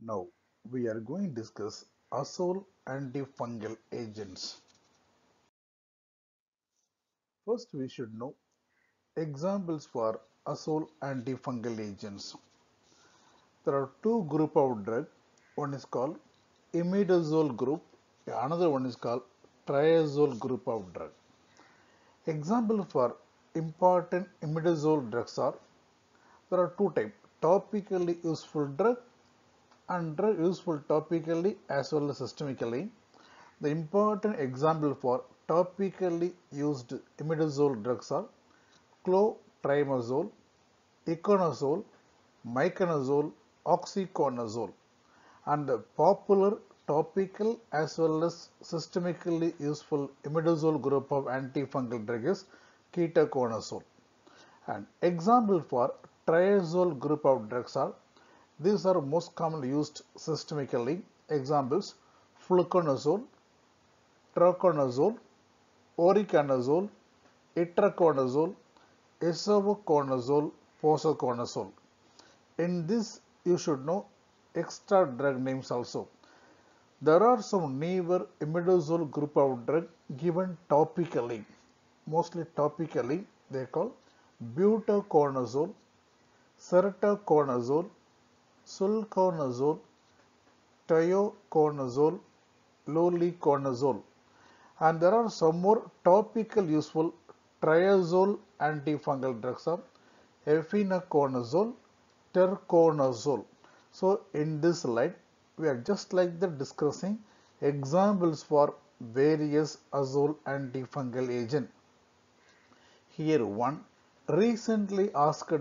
Now we are going to discuss azole antifungal agents. First we should know examples for azole antifungal agents. There are two group of drug. One is called imidazole group, another one is called triazole group of drug. Example for important imidazole drugs are there are two types, topically useful drug and drug useful topically as well as systemically. The important example for topically used imidazole drugs are clotrimazole, iconazole, miconazole, oxyconazole, and the popular topical as well as systemically useful imidazole group of antifungal drug is ketoconazole. And example for triazole group of drugs are these are most commonly used systemically. Examples fluconazole, troconazole, oriconazole, itraconazole, isavuconazole, posaconazole. In this, you should know extra drug names also. There are some newer imidazole group of drug given topically. Mostly topically, they call butaconazole, ceritonazole, sulconazole, tioconazole, loliconazole. And there are some more topical useful triazole antifungal drugs are efinaconazole, terconazole. So in this slide, we are just like that discussing examples for various azole antifungal agent. Here one recently asked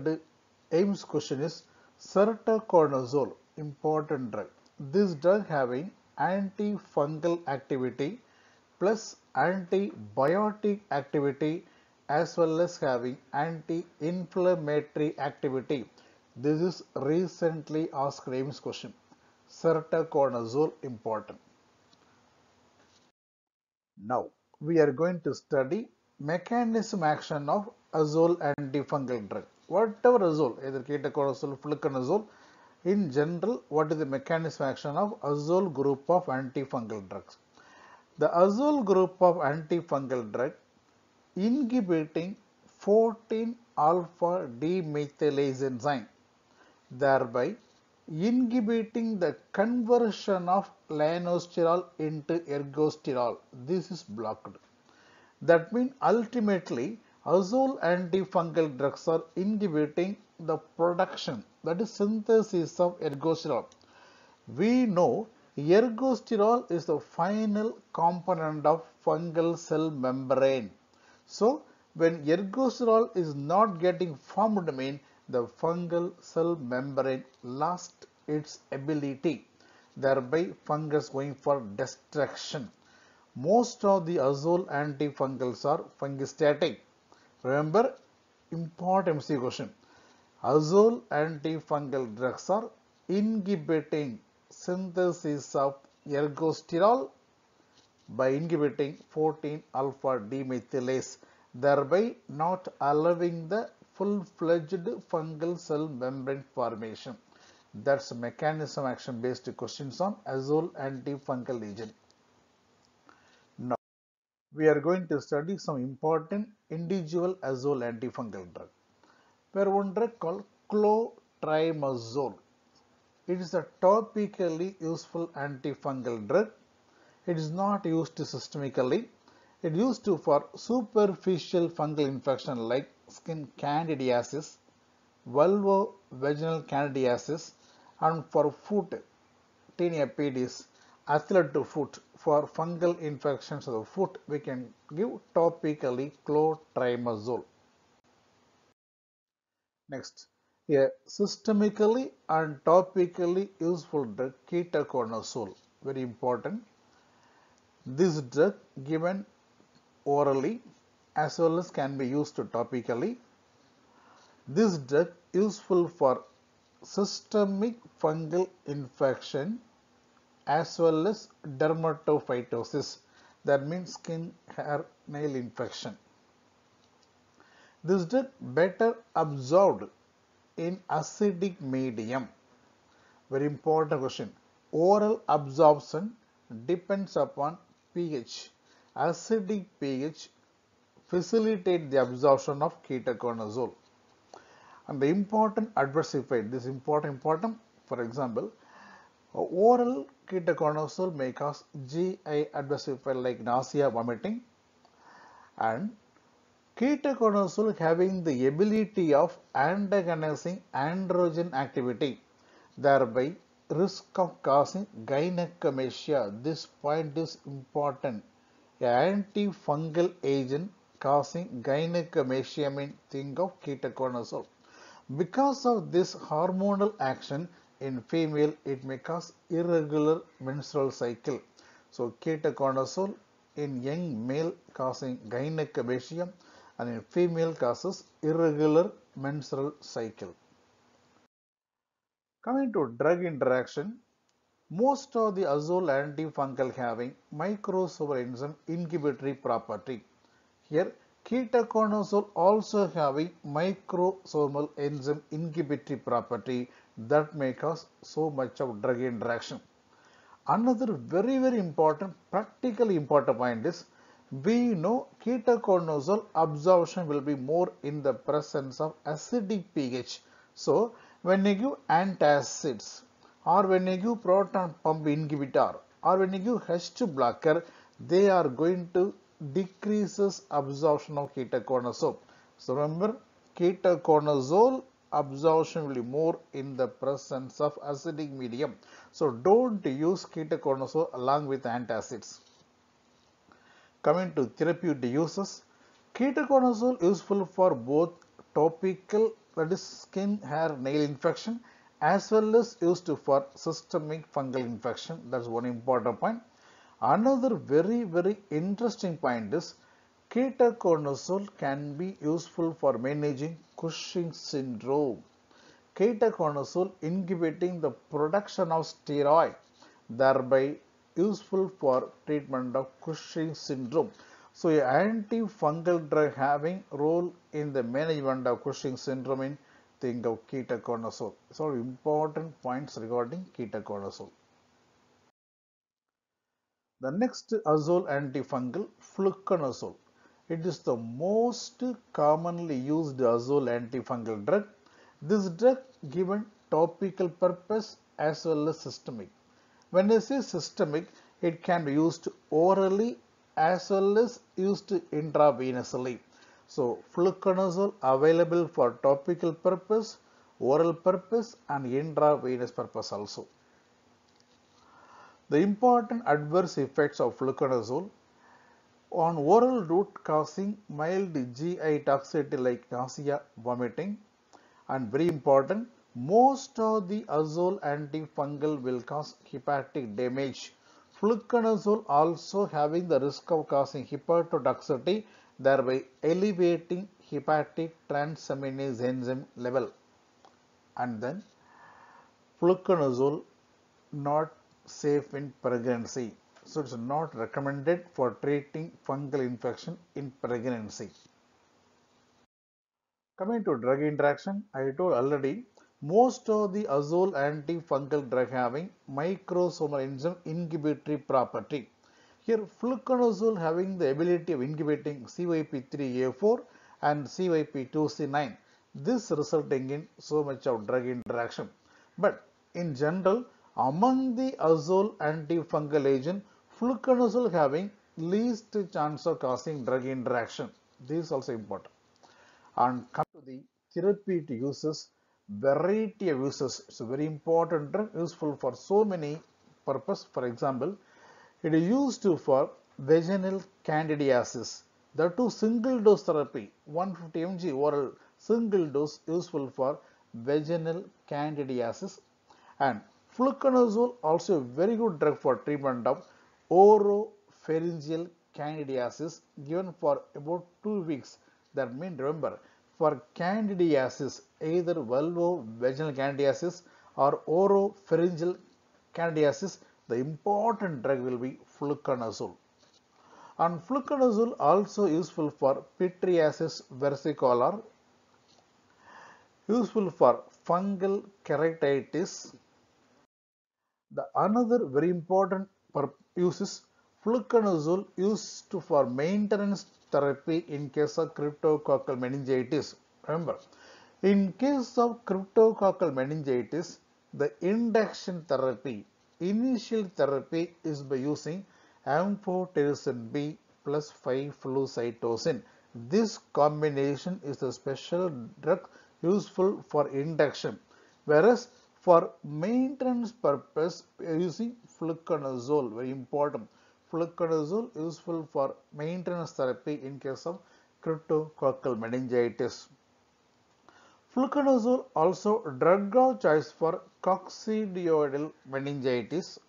AIMS question is ceritonazole, important drug. This drug having antifungal activity plus antibiotic activity as well as having anti-inflammatory activity. This is recently asked AIMS question. Ceritonazole important. Now we are going to study mechanism action of azole antifungal drug. Whatever azole, either ketoconazole, fluconazole, in general, what is the mechanism action of azole group of antifungal drugs? The azole group of antifungal drug inhibiting 14 alpha demethylase enzyme, thereby inhibiting the conversion of lanosterol into ergosterol. This is blocked. That means ultimately azole antifungal drugs are inhibiting the production, that is synthesis of ergosterol. We know ergosterol is the final component of fungal cell membrane. So when ergosterol is not getting formed, mean the fungal cell membrane lost its ability, thereby fungus going for destruction. Most of the azole antifungals are fungistatic. Remember, important MC question. Azole antifungal drugs are inhibiting synthesis of ergosterol by inhibiting 14 alpha demethylase, thereby not allowing the full-fledged fungal cell membrane formation. That's mechanism action based questions on azole antifungal agent. Now we are going to study some important individual azole antifungal drug. Where one drug called clotrimazole. It is a topically useful antifungal drug. It is not used systemically. It is used for superficial fungal infection like skin candidiasis, vulvovaginal candidiasis, and for foot tinea pedis, athlete foot. For fungal infections of the foot, we can give topically clotrimazole. Next, a systemically and topically useful drug ketoconazole, very important. This drug given orally as well as can be used topically. This drug useful for systemic fungal infection as well as dermatophytosis, that means skin, hair, nail infection. This drug better absorbed in acidic medium, Very important question. Oral absorption depends upon pH. Acidic pH facilitate the absorption of ketoconazole. And the important adverse effect, this important, for example, oral ketoconazole may cause GI adverse effect like nausea, vomiting, and ketoconazole having the ability of antagonizing androgen activity, thereby risk of causing gynecomastia. This point is important. An antifungal agent causing gynecomastia means think of ketoconazole. Because of this hormonal action in female, it may cause irregular menstrual cycle. So ketoconazole in young male causing gynecomastia and in female causes irregular menstrual cycle. Coming to drug interaction, most of the azole antifungal having microsomal enzyme inhibitory property. Here ketoconazole also having microsomal enzyme inhibitory property that may cause so much of drug interaction. Another very important, practically important point is we know ketoconazole absorption will be more in the presence of acidic pH. So when you give antacids or when you give proton pump inhibitor or when you give H2 blocker, they are going to decreases absorption of ketoconazole. So remember, ketoconazole absorption will be more in the presence of acidic medium. So don't use ketoconazole along with antacids. Coming to therapeutic uses, ketoconazole useful for both topical, that is skin, hair, nail infection, as well as used for systemic fungal infection. That's one important point. Another very interesting point is ketoconazole can be useful for managing Cushing syndrome. Ketoconazole inhibiting the production of steroid, thereby useful for treatment of Cushing syndrome. So, an antifungal drug having role in the management of Cushing syndrome in think of ketoconazole. So, important points regarding ketoconazole. The next azole antifungal, fluconazole. It is the most commonly used azole antifungal drug. This drug given topical purpose as well as systemic. When I say systemic, it can be used orally as well as used intravenously. So fluconazole available for topical purpose, oral purpose and intravenous purpose also. The important adverse effects of fluconazole on oral route causing mild GI toxicity like nausea, vomiting, and very important, most of the azole antifungal will cause hepatic damage. Fluconazole also having the risk of causing hepatotoxicity, thereby elevating hepatic transaminase enzyme level. And then fluconazole not safe in pregnancy. So it's not recommended for treating fungal infection in pregnancy. Coming to drug interaction, I told already most of the azole antifungal drug having microsomal enzyme inhibitory property. Here fluconazole having the ability of inhibiting CYP3A4 and CYP2C9. This resulting in so much of drug interaction. But in general, among the azole antifungal agent, fluconazole having least chance of causing drug interaction. This is also important. And come to the therapeutic uses, variety of uses. It's a very important drug, useful for so many purposes. For example, it is used for vaginal candidiasis. The two single dose therapy, 150 mg oral single dose useful for vaginal candidiasis. And fluconazole also a very good drug for treatment of oropharyngeal candidiasis given for about 2 weeks. That means remember, for candidiasis, either vulvovaginal candidiasis or oropharyngeal candidiasis, the important drug will be fluconazole. And fluconazole also useful for pityriasis versicolor, useful for fungal keratitis, The another very important use is fluconazole used for maintenance therapy in case of cryptococcal meningitis. Remember, in case of cryptococcal meningitis, the induction therapy, initial therapy is by using amphotericin B plus 5-flucytosine. This combination is a special drug useful for induction, whereas for maintenance purpose we are using fluconazole, very important. Fluconazole useful for maintenance therapy in case of cryptococcal meningitis. Fluconazole also drug of choice for coccidioidal meningitis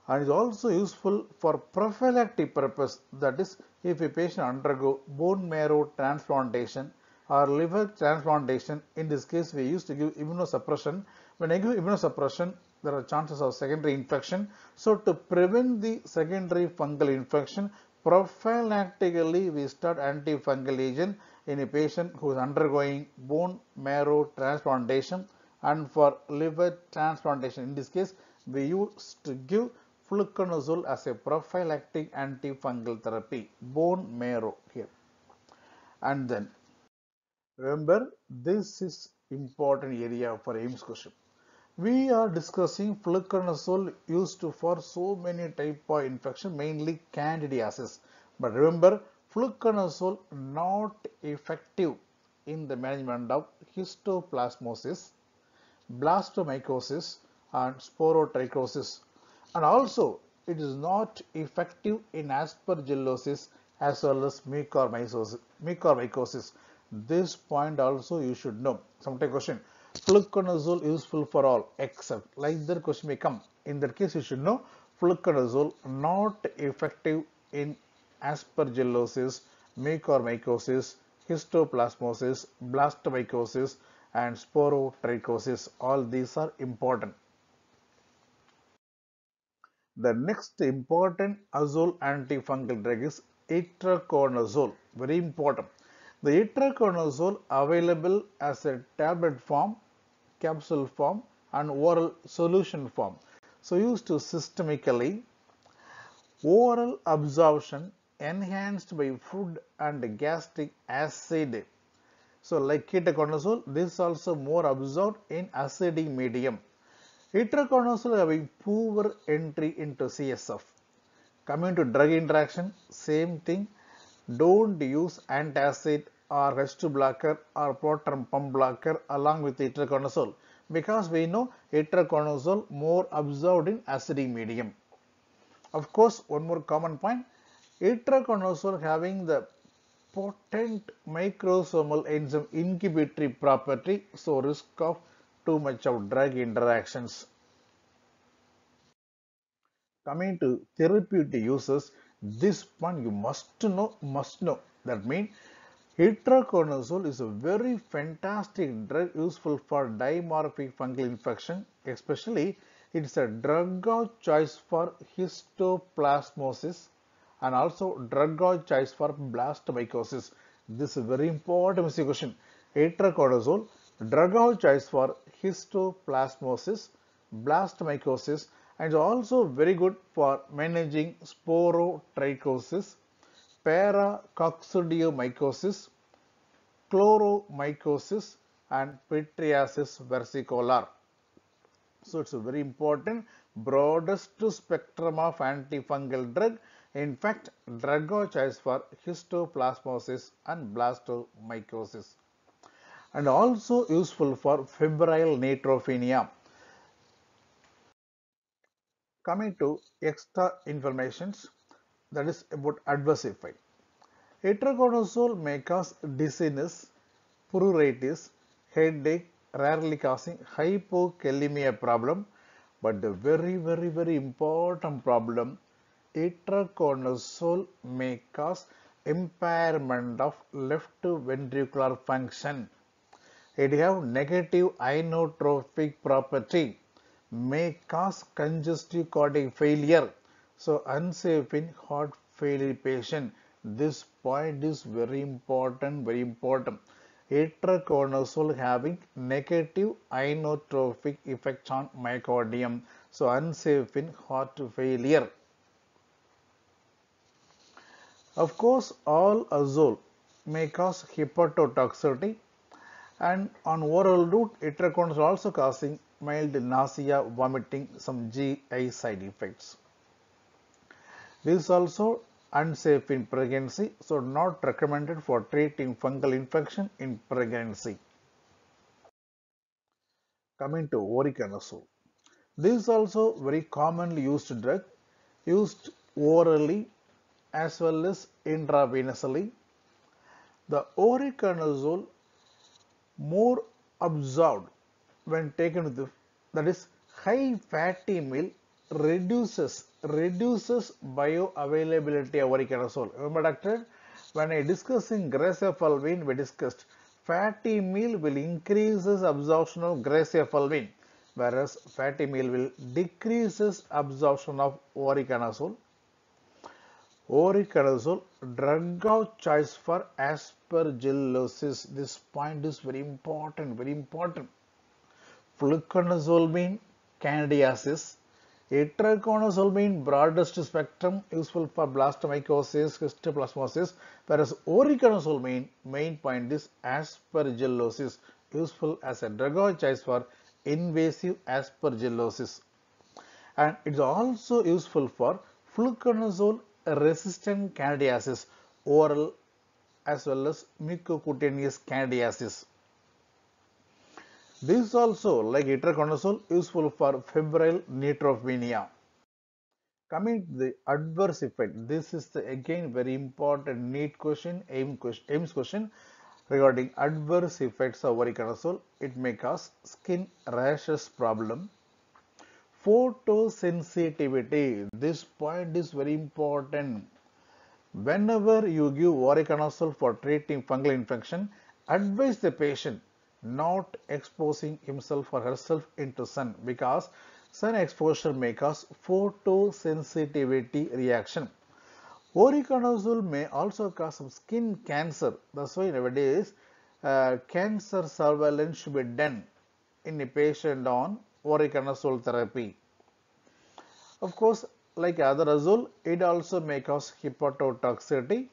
and is also useful for prophylactic purpose, that is if a patient undergo bone marrow transplantation or liver transplantation. In this case we used to give immunosuppression. When I give immunosuppression there are chances of secondary infection. So to prevent the secondary fungal infection, prophylactically we start antifungal agent in a patient who is undergoing bone marrow transplantation and for liver transplantation. In this case we used to give fluconazole as a prophylactic antifungal therapy, bone marrow here. And then remember, this is important area for AIMS question. We are discussing fluconazole used for so many type of infection, mainly candidiasis. But remember, fluconazole not effective in the management of histoplasmosis, blastomycosis and sporotrichosis, and also it is not effective in aspergillosis as well as mucormycosis. This point also you should know. Sometime question, fluconazole useful for all except, like that question may come. In that case you should know fluconazole not effective in aspergillosis, mucormycosis, histoplasmosis, blastomycosis and sporotrichosis. All these are important. The next important azole antifungal drug is itraconazole. Very important. The itraconazole available as a tablet form, capsule form and oral solution form. So used to systemically, oral absorption enhanced by food and gastric acid. So like ketoconazole, this is also more absorbed in acidic medium. Itraconazole having poor entry into CSF. Coming to drug interaction, same thing. Don't use antacid or H2 blocker or proton pump blocker along with itraconazole because we know itraconazole more absorbed in acidic medium. Of course, one more common point, itraconazole having the potent microsomal enzyme inhibitory property, so risk of too much of drug interactions. Coming to therapeutic uses, this one you must know. That means itraconazole is a very fantastic drug useful for dimorphic fungal infection, especially it's a drug of choice for histoplasmosis and also drug of choice for blastomycosis. This is very important question. Itraconazole, drug of choice for histoplasmosis, blastomycosis, and also very good for managing sporotrichosis, paracoccidiomycosis, chloromycosis, and pityriasis versicolor. So it's a very important broadest spectrum of antifungal drug. In fact, drug of choice for histoplasmosis and blastomycosis, and also useful for febrile neutropenia. Coming to extra informations, that is about adverse effect. Itraconazole may cause dizziness, pruritus, headache, rarely causing hypokalemia problem. But the very important problem, itraconazole may cause impairment of left ventricular function. It have negative inotropic property, may cause congestive cardiac failure, so unsafe in heart failure patient. This point is very important. Itraconazole having negative inotropic effect on myocardium, so unsafe in heart failure. Of course, all azole may cause hepatotoxicity, and on oral route, itraconazole is also causing mild nausea, vomiting, some GI side effects. This is also unsafe in pregnancy, so not recommended for treating fungal infection in pregnancy. Coming to voriconazole. This is also very commonly used drug, used orally as well as intravenously. The voriconazole more absorbed when taken with that is high fatty meal reduces bioavailability of voriconazole. Remember, doctor, when I discussing gracephulvine, we discussed fatty meal will increases absorption of gracephulvine, whereas fatty meal will decreases absorption of voriconazole. Voriconazole, drug of choice for aspergillosis. This point is very important, very important. Fluconazole mean candidiasis. Itraconazole mean broadest spectrum, useful for blastomycosis, histoplasmosis, whereas voriconazole mean main point is aspergillosis, useful as a drug of choice for invasive aspergillosis. And it's also useful for fluconazole resistant candidiasis, oral as well as mucocutaneous candidiasis. This is also, like itraconazole, useful for febrile neutropenia. Coming to the adverse effect, this is the again very important NEET question, AIMS question regarding adverse effects of voriconazole. It may cause skin rashes problem. Photosensitivity, this point is very important. Whenever you give voriconazole for treating fungal infection, advise the patient not exposing himself or herself into sun, because sun exposure may cause photosensitivity reaction. Voriconazole may also cause some skin cancer. That's why nowadays cancer surveillance should be done in a patient on voriconazole therapy. Of course, like other azole, it also may cause hepatotoxicity.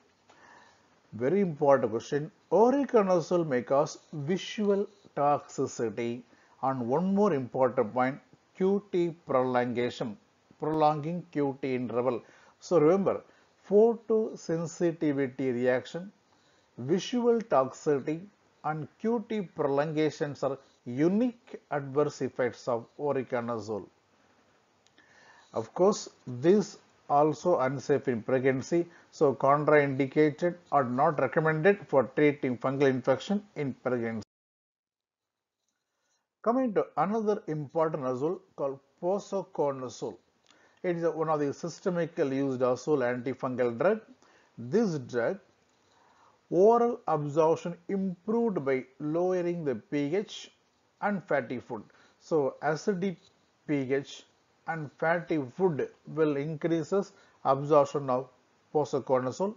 Very important question. Voriconazole may cause visual toxicity. And one more important point, QT prolongation, prolonging QT interval. So remember, photosensitivity reaction, visual toxicity, and QT prolongations are unique adverse effects of voriconazole. Of course, this also unsafe in pregnancy, so contraindicated or not recommended for treating fungal infection in pregnancy. Coming to another important azole called posaconazole. It is one of the systemically used azole antifungal drug. This drug, oral absorption improved by lowering the pH and fatty food. So acidic pH and fatty food will increases absorption of posaconazole.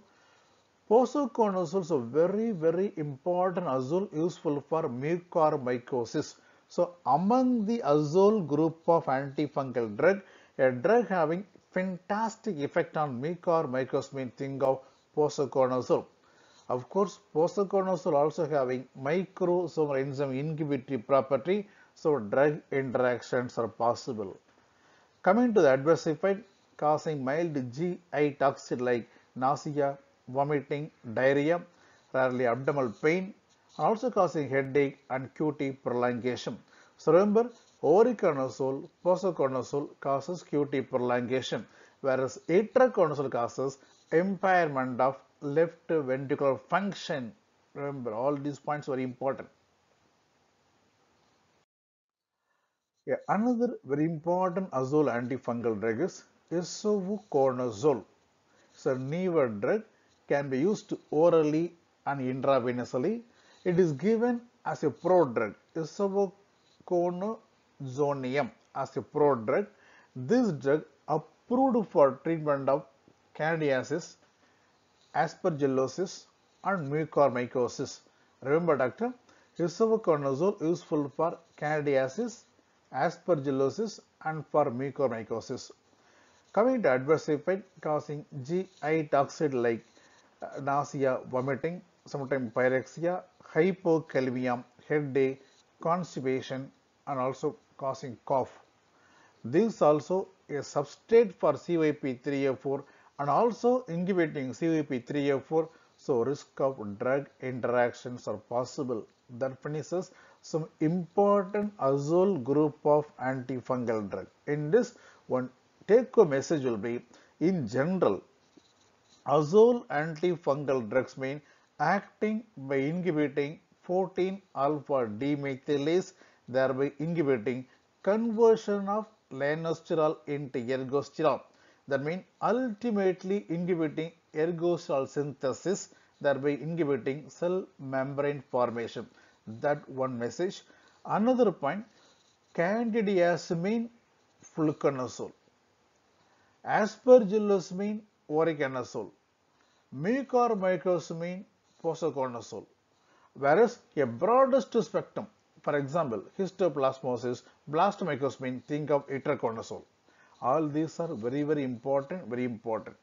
Posaconazole is a very important azole useful for mucormycosis. So among the azole group of antifungal drug, a drug having fantastic effect on mucormycosis means think of posaconazole. Of course, posaconazole also having microsomal enzyme inhibitory property, so drug interactions are possible. Coming to the adverse effect, causing mild GI toxicity like nausea, vomiting, diarrhea, rarely abdominal pain, and also causing headache and QT prolongation. So remember, voriconazole, posaconazole causes QT prolongation, whereas itraconazole causes impairment of left ventricular function. Remember, all these points are very important. Yeah, another very important azole antifungal drug is isavuconazole. It's a newer drug, can be used orally and intravenously. It is given as a prodrug, isavuconazonium, as a prodrug. This drug approved for treatment of candidiasis, aspergillosis, and mucormycosis. Remember, doctor, isavuconazole useful for candidiasis, aspergillosis, and for mucormycosis. Coming to adverse effect causing GI toxicity like nausea, vomiting, sometimes pyrexia, hypokalemia, headache, constipation, and also causing cough. This also a substrate for CYP3A4 and also inhibiting CYP3A4, so risk of drug interactions are possible. That finishes some important azole group of antifungal drug. In this one take home message will be, in general, azole antifungal drugs mean acting by inhibiting 14 alpha demethylase, thereby inhibiting conversion of lanosterol into ergosterol. That means ultimately inhibiting ergosterol synthesis, thereby inhibiting cell membrane formation. That one message. Another point, candidiasis fluconazole. Aspergillus mean voriconazole. Mucormycosis mean posaconazole. Whereas a broadest spectrum, for example, histoplasmosis, blastomycosis mean think of itraconazole. All these are very important, very important.